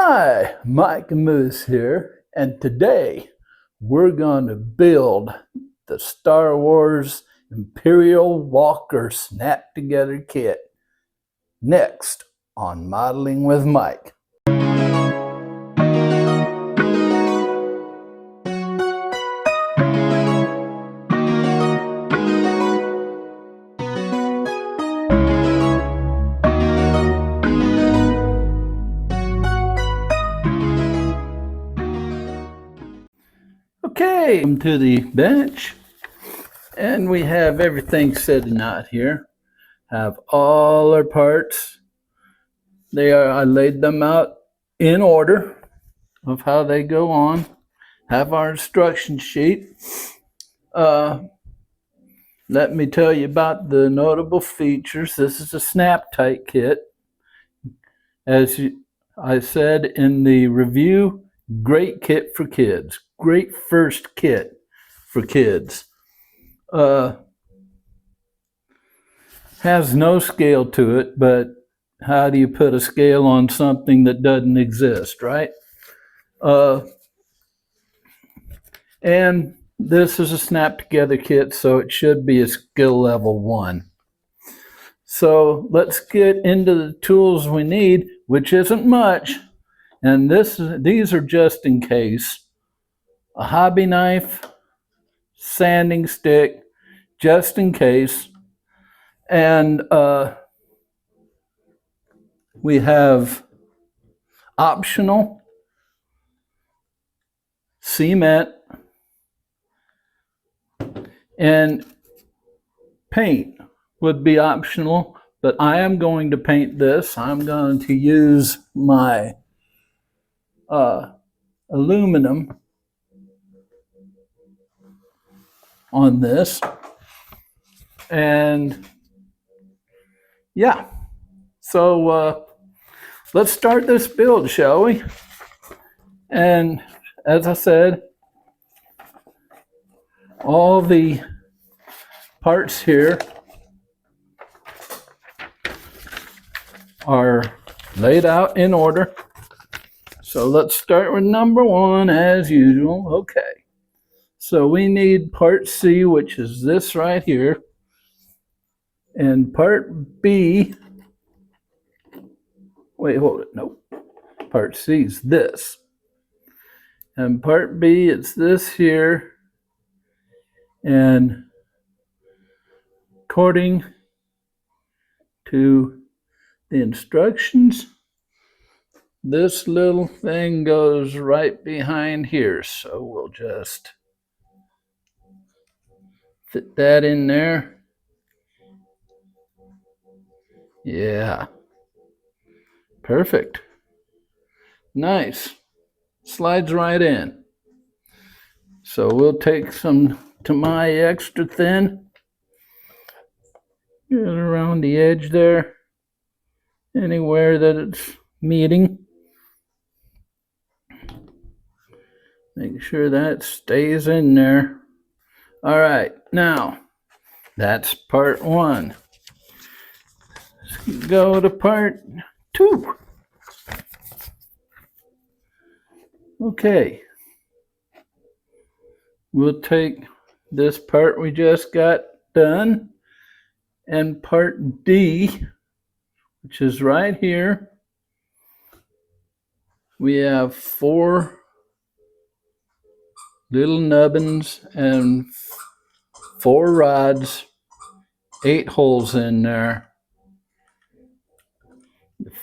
Hi, Mike Moose here, and today we're going to build the Star Wars Imperial Walker Snap Together Kit. Next on Modeling with Mike. Okay, come to the bench, and we have everything sitting out here. Have all our parts. I laid them out in order of how they go on. Have our instruction sheet. Let me tell you about the notable features. This is a snap tight kit. As I said in the review, great kit for kids. Great first kit for kids. Has no scale to it, but how do you put a scale on something that doesn't exist, right? And this is a snap together kit, so it should be a skill level 1. So let's get into the tools we need, which isn't much. And these are just in case. A hobby knife, sanding stick, just in case. And we have optional cement and paint would be optional, but I am going to paint this. I'm going to use my aluminum on this. And yeah, so let's start this build, shall we? And as I said, all the parts here are laid out in order. So let's start with number 1 as usual. Okay. So we need part C, which is this right here. And part B, wait, hold it, nope. Part C is this. And part B, it's this here. And according to the instructions, this little thing goes right behind here. So we'll just fit that in there. Yeah. Perfect. Nice. Slides right in. So we'll take some Tamai extra thin. Get it around the edge there. Anywhere that it's meeting. Make sure that stays in there. All right, now that's part 1. Let's go to part 2. Okay. We'll take this part we just got done and part D, which is right here. We have 4 little nubbins and 4 rods, 8 holes in there.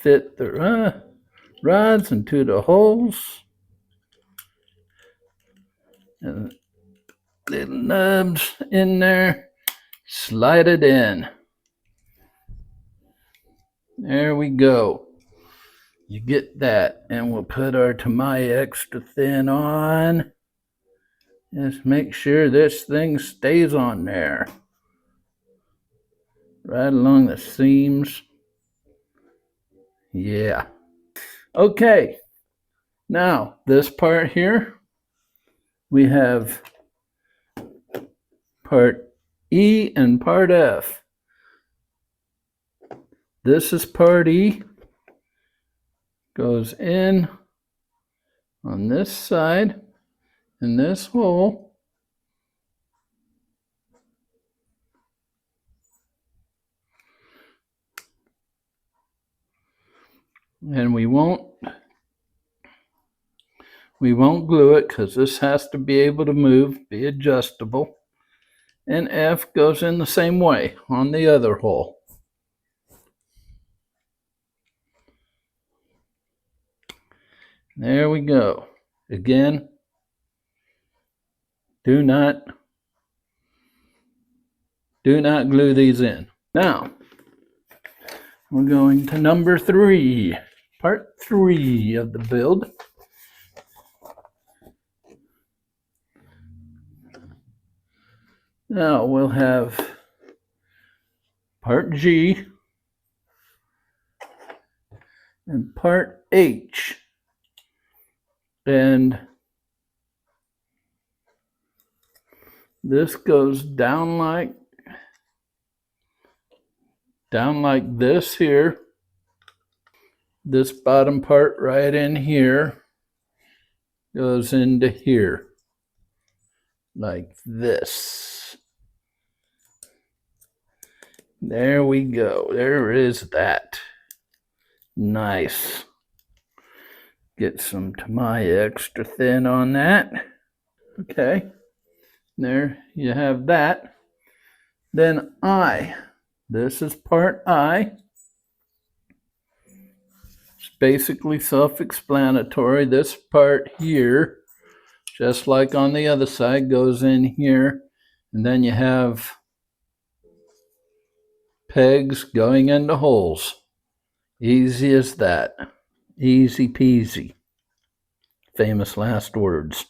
Fit the rods into the holes. And little nubs in there. Slide it in. There we go. You get that. And we'll put our Tamai extra thin on. Just make sure this thing stays on there. Right along the seams. Yeah. Okay. Now, this part here, we have part E and part F. This is part E. Goes in on this side in this hole. And we won't glue it because this has to be able to move, be adjustable. And F goes in the same way on the other hole. There we go. Again, do not glue these in. Now, we're going to number 3, part 3 of the build. Now we'll have part G and part H. And this goes down like this here. This bottom part right in here goes into here like this. There we go. There is that. Nice. Get some Tamiya extra thin on that. Okay. There you have that. Then I. This is part I. It's basically self-explanatory. This part here, just like on the other side, goes in here. And then you have pegs going into holes. Easy as that. Easy peasy. Famous last words.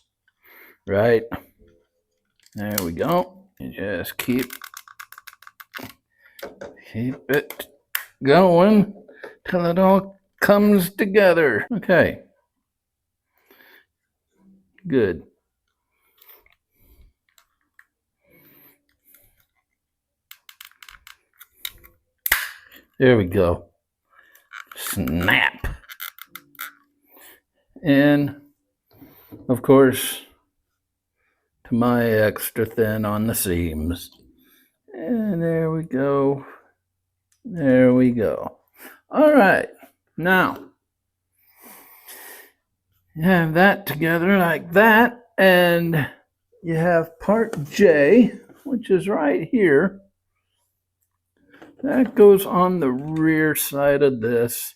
Right? There we go. You just keep it going till it all comes together. Okay. Good. There we go. Snap. And of course, Tamiya extra thin on the seams. And there we go. There we go. All right. Now, you have that together like that. And you have part J, which is right here. That goes on the rear side of this.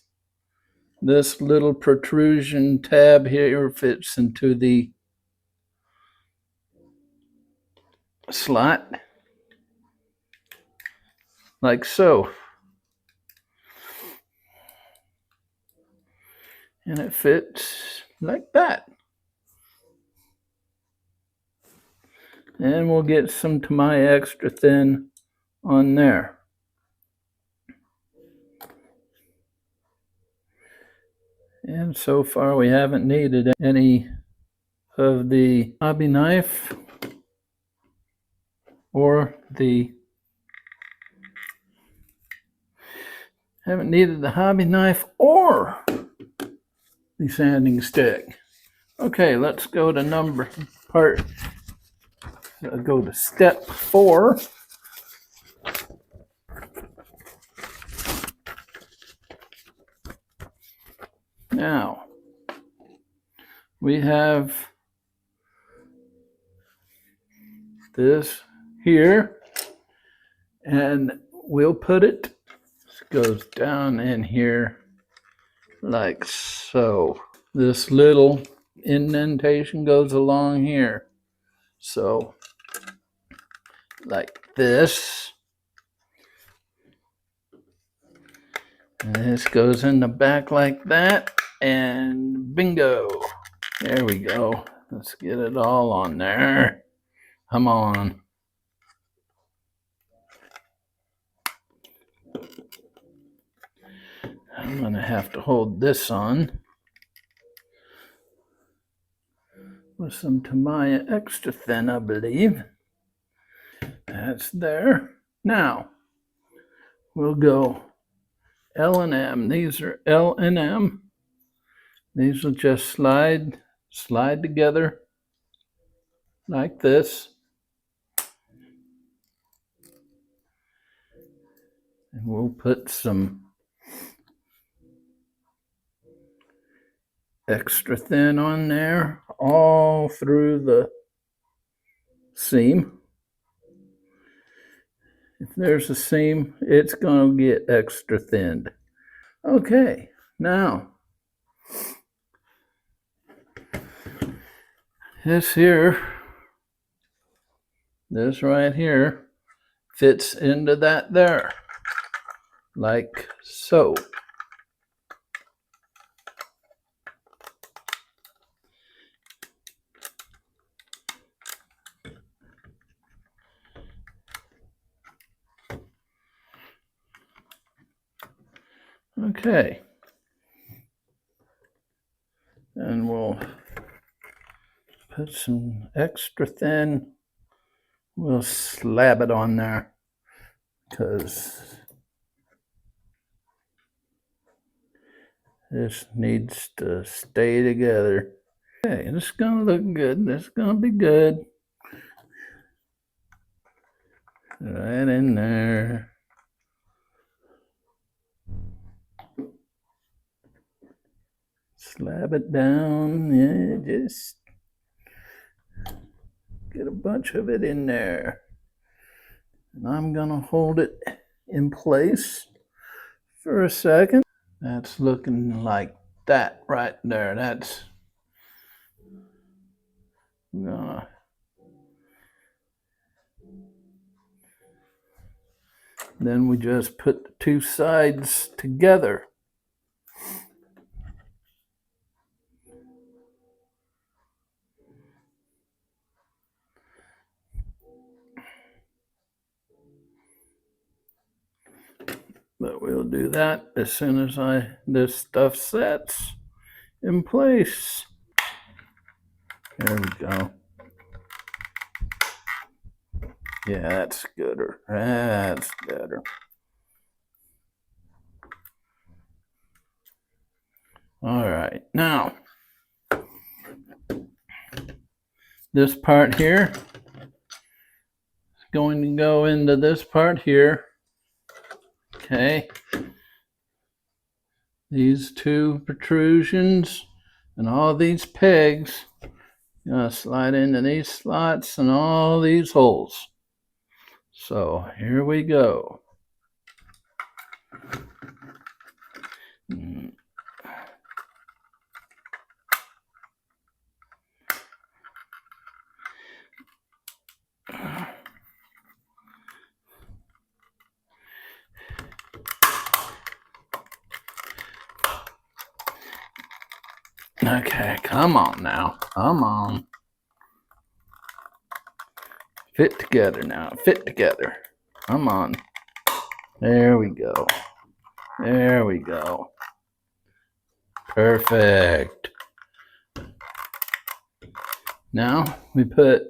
This little protrusion tab here fits into the slot, like so. And it fits like that. And we'll get some Tamiya extra thin on there. And so far we haven't needed any of the hobby knife or the the sanding stick. Okay, let's go to go to step 4. Now, we have this here, and we'll put it, this goes down in here like so. This little indentation goes along here. So, like this. And this goes in the back like that, and bingo. There we go. Let's get it all on there. Come on. I'm going to have to hold this on with some Tamiya extra thin, I believe. That's there. Now, we'll go L and M. These are L and M. These will just slide slide together like this. And we'll put some extra thin on there all through the seam. If there's a seam, it's going to get extra thinned. Okay, now this right here fits into that there, like so. Okay, and we'll put some extra thin. We'll slab it on there because this needs to stay together. Okay, this is gonna look good. This is gonna be good. Right in there. Slab it down. Yeah, just get a bunch of it in there. And I'm gonna hold it in place for a second. That's looking like that right there. That's gonna then we just put the two sides together. But we'll do that as soon as this stuff sets in place. There we go. Yeah, that's gooder. That's better. All right, now this part here is going to go into this part here. Okay, these two protrusions and all these pegs gonna slide into these slots and all these holes. So here we go. Okay, come on now. Come on. Fit together now. Fit together. Come on. There we go. There we go. Perfect. Now we put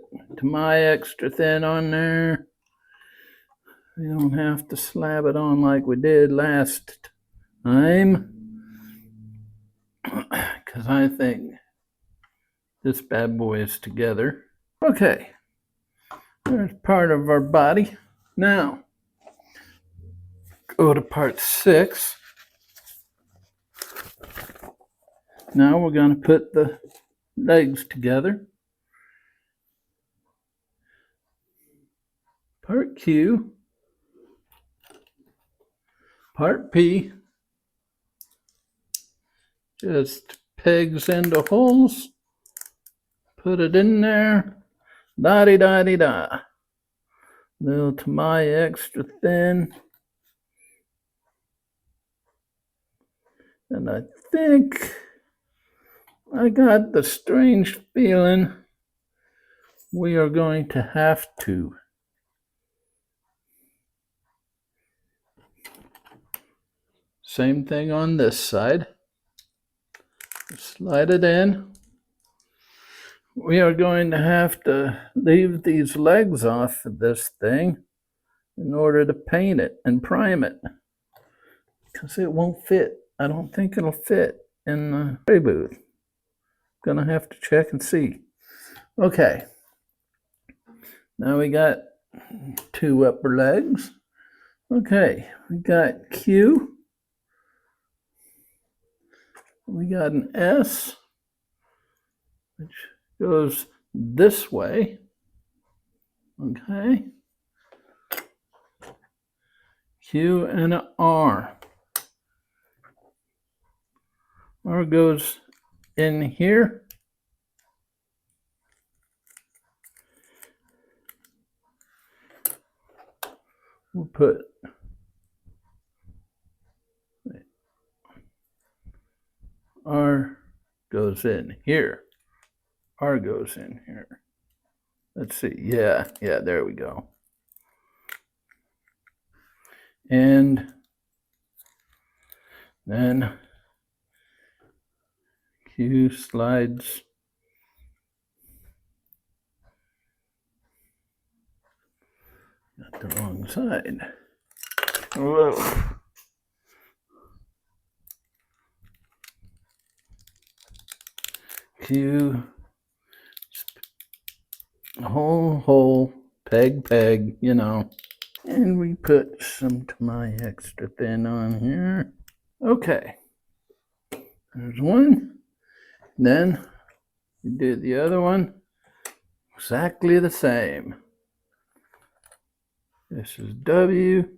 my extra thin on there. We don't have to slab it on like we did last time. Because I think this bad boy is together. Okay, there's part of our body. Now, go to part 6. Now we're going to put the legs together. Part Q, part P, just pegs into holes, put it in there, da-di-da-di-da. Little to my extra thin. And I think I got the strange feeling we are going to have to same thing on this side. Slide it in. We are going to have to leave these legs off of this thing in order to paint it and prime it, because it won't fit. I don't think it'll fit in the spray booth. Gonna have to check and see. Okay. Now we got 2 upper legs. Okay, we got Q. We got an S, which goes this way. Okay. Q and an R. R goes in here. We'll put R goes in here. R goes in here. Let's see. Yeah, there we go. And then Q slides got the wrong side. Whoa. Q, hole, peg, you know. And we put some my extra thin on here. Okay. There's one. Then we do the other one. Exactly the same. This is W.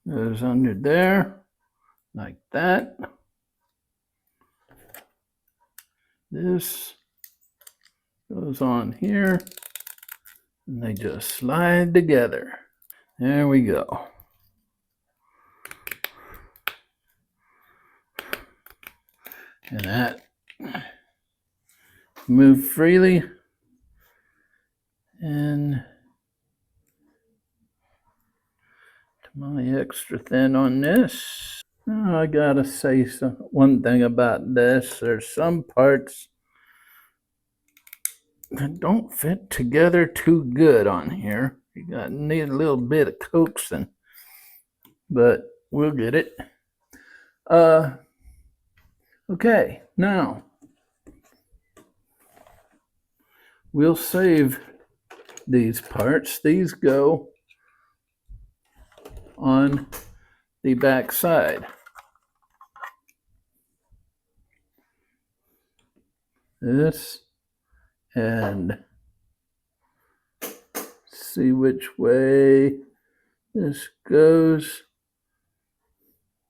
Goes under there. Like that. This goes on here. And they just slide together. There we go. And that move freely. And my extra thin on this. Now I gotta say one thing about this. There's some parts that don't fit together too good on here. You need a little bit of coaxing, but we'll get it. Okay, now we'll save these parts. These go on the back side. This, and see which way this goes.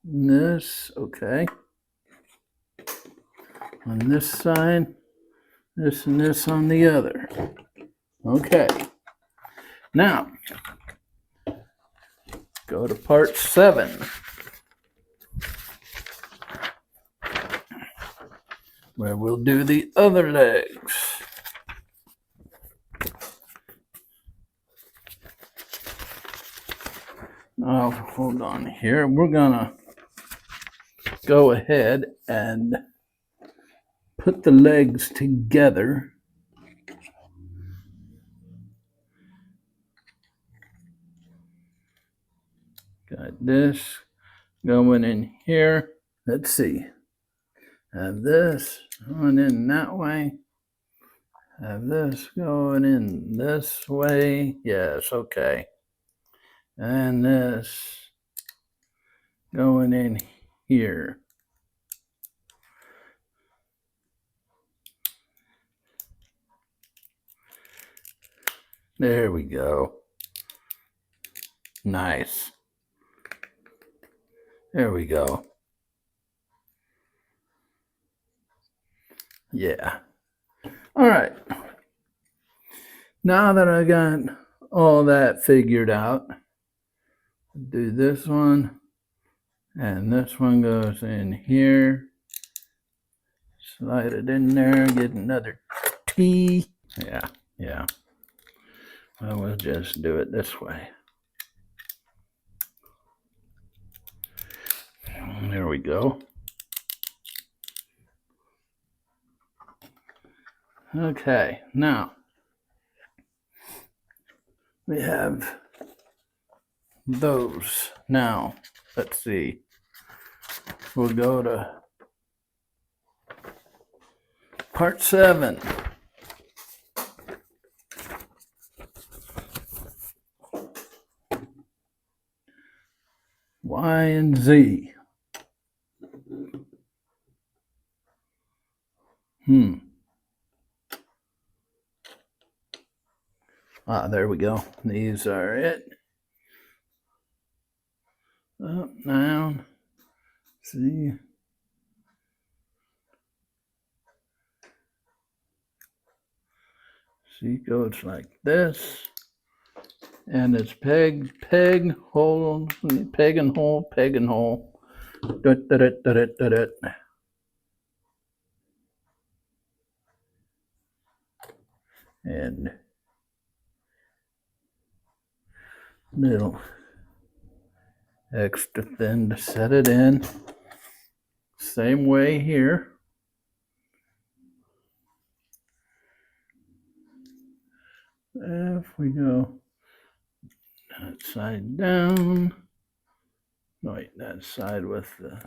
This, okay. On this side, this and this on the other. Okay. Now, go to part 7. Where we'll do the other legs. Now, hold on here. We're gonna go ahead and put the legs together. Got this going in here. Let's see. Have this going in that way. Have this going in this way. Yes, okay. And this going in here. There we go. Nice. There we go. Yeah. All right. Now that I got all that figured out, do this one, and this one goes in here. Slide it in there, get another T. Yeah. Well, we'll just do it this way. There we go. Okay, now we have those. Now, let's see. We'll go to Part 7. Y and Z. There we go. These are it. Up, down, Z. Z goes like this. And it's peg, peg, hole, peg and hole, peg and hole. And little extra thin to set it in. Same way here. If we go that side down, no, wait, that side with the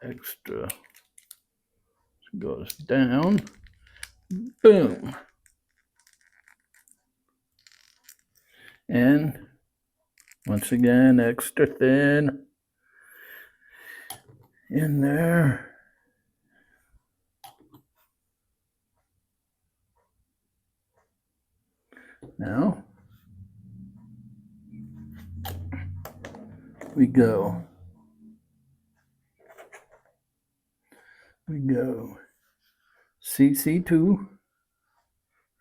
extra goes down, boom. And once again, extra thin in there. Now we go CC2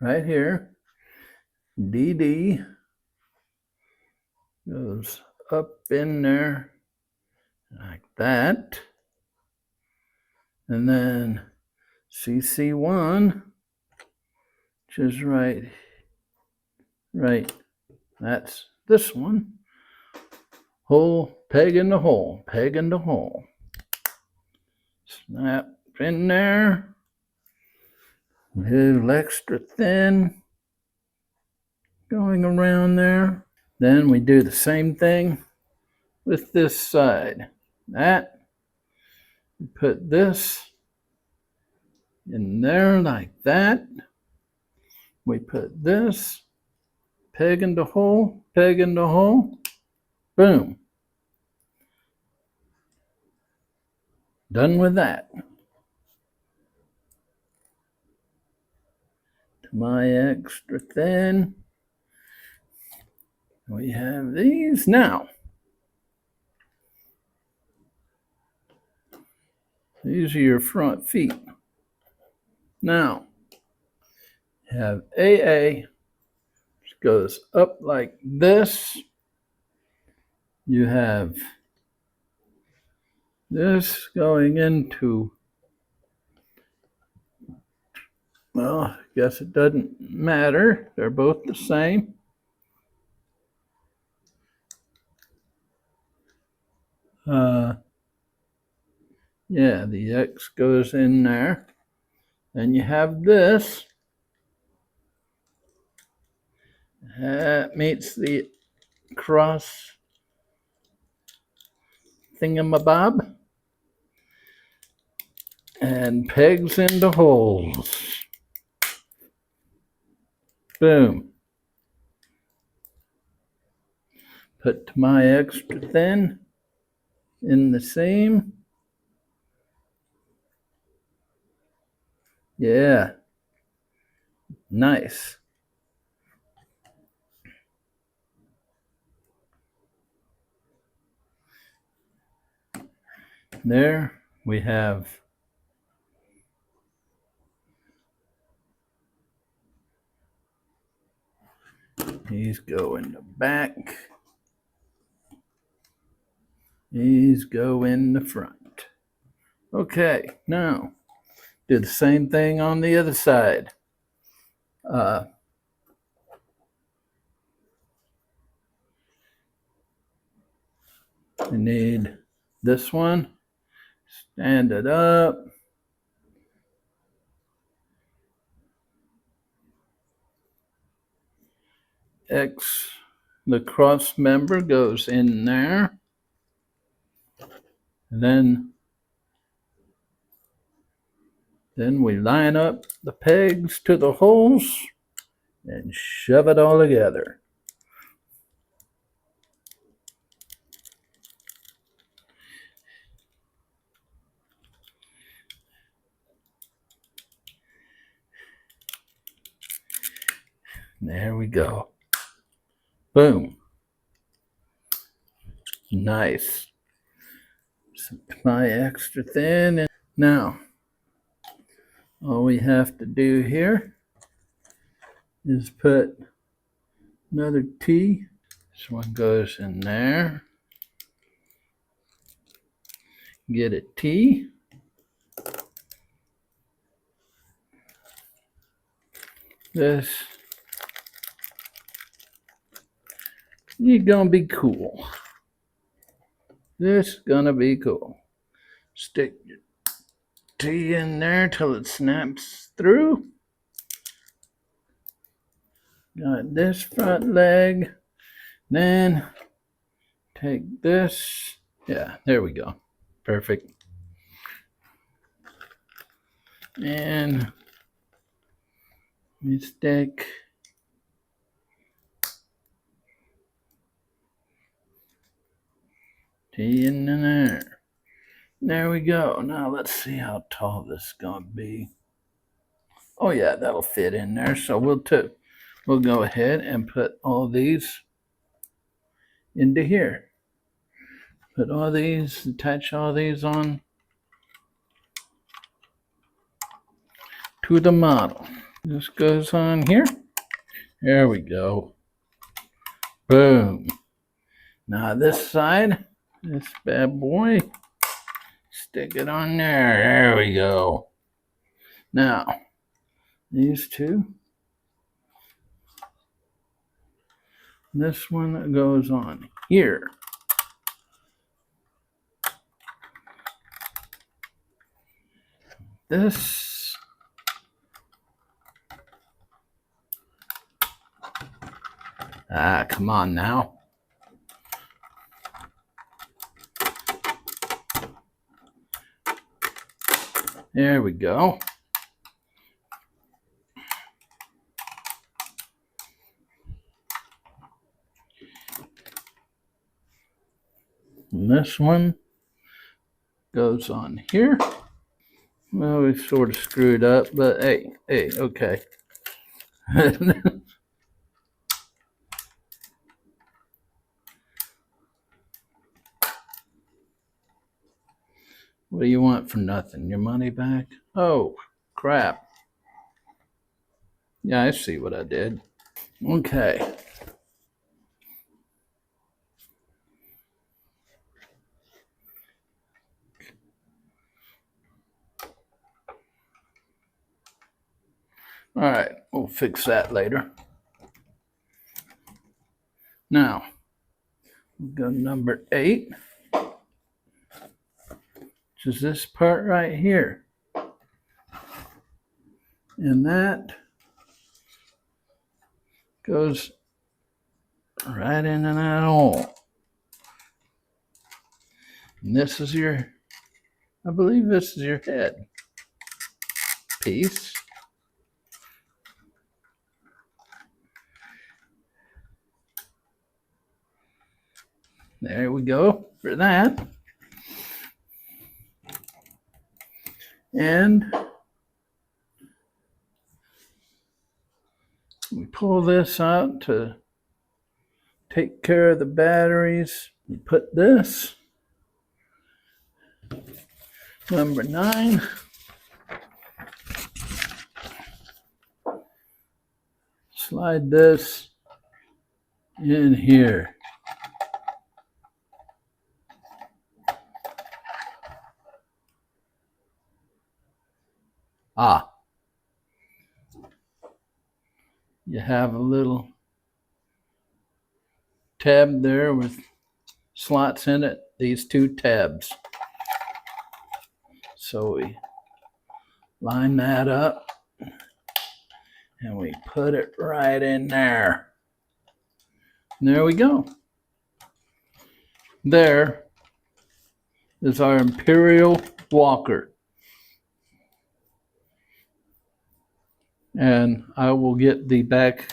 right here. DD goes up in there like that. And then CC1, which is right, that's this one. Hole, peg in the hole, peg in the hole. Snap in there. A little extra thin going around there. Then we do the same thing with this side. That, we put this in there like that. We put this, peg in the hole, peg in the hole, boom. Done with that. To my extra thin, we have these now. These are your front feet. Now, have AA, which goes up like this. You have this going into, well, I guess it doesn't matter. They're both the same. Yeah, the X goes in there. Then you have this. That meets the cross thingamabob. And pegs into holes. Boom. Put my extra thin in the seam. Yeah. Nice. There we have these go in the back. These go in the front. Okay, now do the same thing on the other side. We need this one. Stand it up. X, the cross member goes in there. And then Then we line up the pegs to the holes and shove it all together. There we go. Boom. Nice. Apply extra thin. Now, all we have to do here is put another T. This one goes in there. Get a T. This, you're gonna be cool. This gonna be cool. Stick your T in there till it snaps through. Got this front leg. Then take this. Yeah, there we go. Perfect. And we stick T in there. There we go. Now let's see how tall this is gonna be. Oh yeah, that'll fit in there. So we'll go ahead and put all these into here. Put all these, attach all these on to the model. This goes on here. There we go. Boom. Now this side, this bad boy, stick it on there. There we go. Now, these two. This one goes on here. This. Ah, come on now. There we go. And this one goes on here. Well, we sort of screwed up, but hey, okay. What do you want for nothing? Your money back? Oh, crap. Yeah, I see what I did. Okay. All right, we'll fix that later. Now, we'll go to number 8, which is this part right here. And that goes right into that hole. And this is your, I believe this is your head piece. There we go for that. And we pull this out to take care of the batteries. We put this, number 9. Slide this in here. Ah, you have a little tab there with slots in it, these 2 tabs. So we line that up and we put it right in there. And there we go. There is our Imperial walker. And I will get the back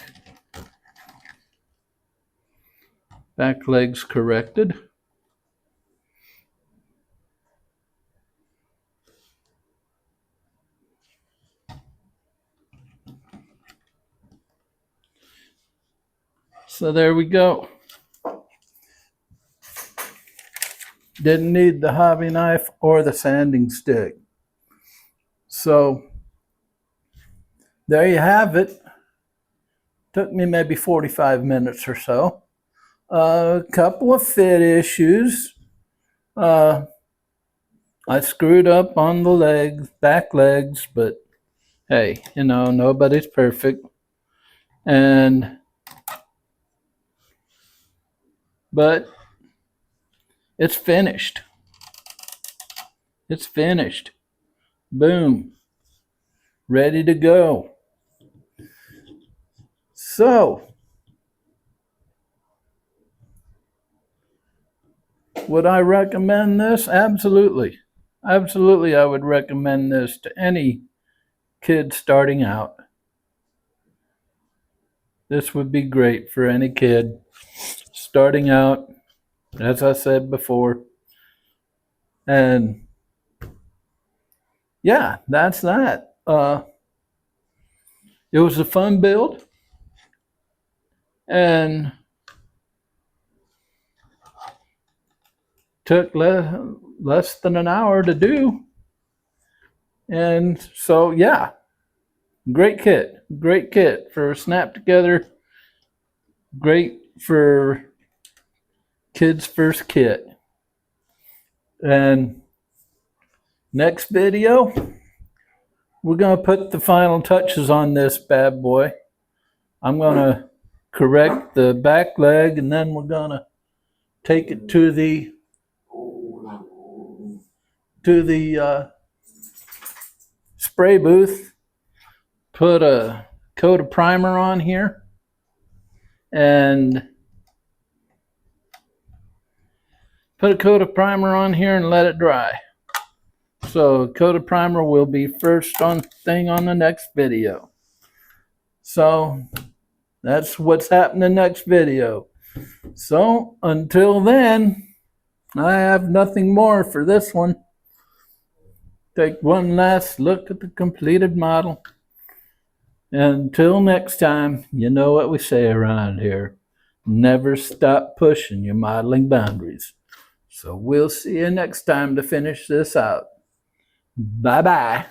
legs corrected. So there we go. Didn't need the hobby knife or the sanding stick. So there you have it. Took me maybe 45 minutes or so. A couple of fit issues. I screwed up on the legs, back legs, but hey, you know, nobody's perfect. But it's finished. It's finished. Boom. Ready to go. So, would I recommend this? Absolutely. Absolutely, I would recommend this to any kid starting out. This would be great for any kid starting out, as I said before. And yeah, that's that. It was a fun build, and took less than an hour to do. And so, yeah, great kit for snap together. Great for kids' first kit. And next video, we're going to put the final touches on this bad boy. I'm going to correct the back leg, and then we're going to take it to the spray booth, put a coat of primer on here, and let it dry. So coat of primer will be first on the next video. So that's what's happening next video. So until then, I have nothing more for this one. Take one last look at the completed model. Until next time, you know what we say around here. Never stop pushing your modeling boundaries. So we'll see you next time to finish this out. Bye-bye.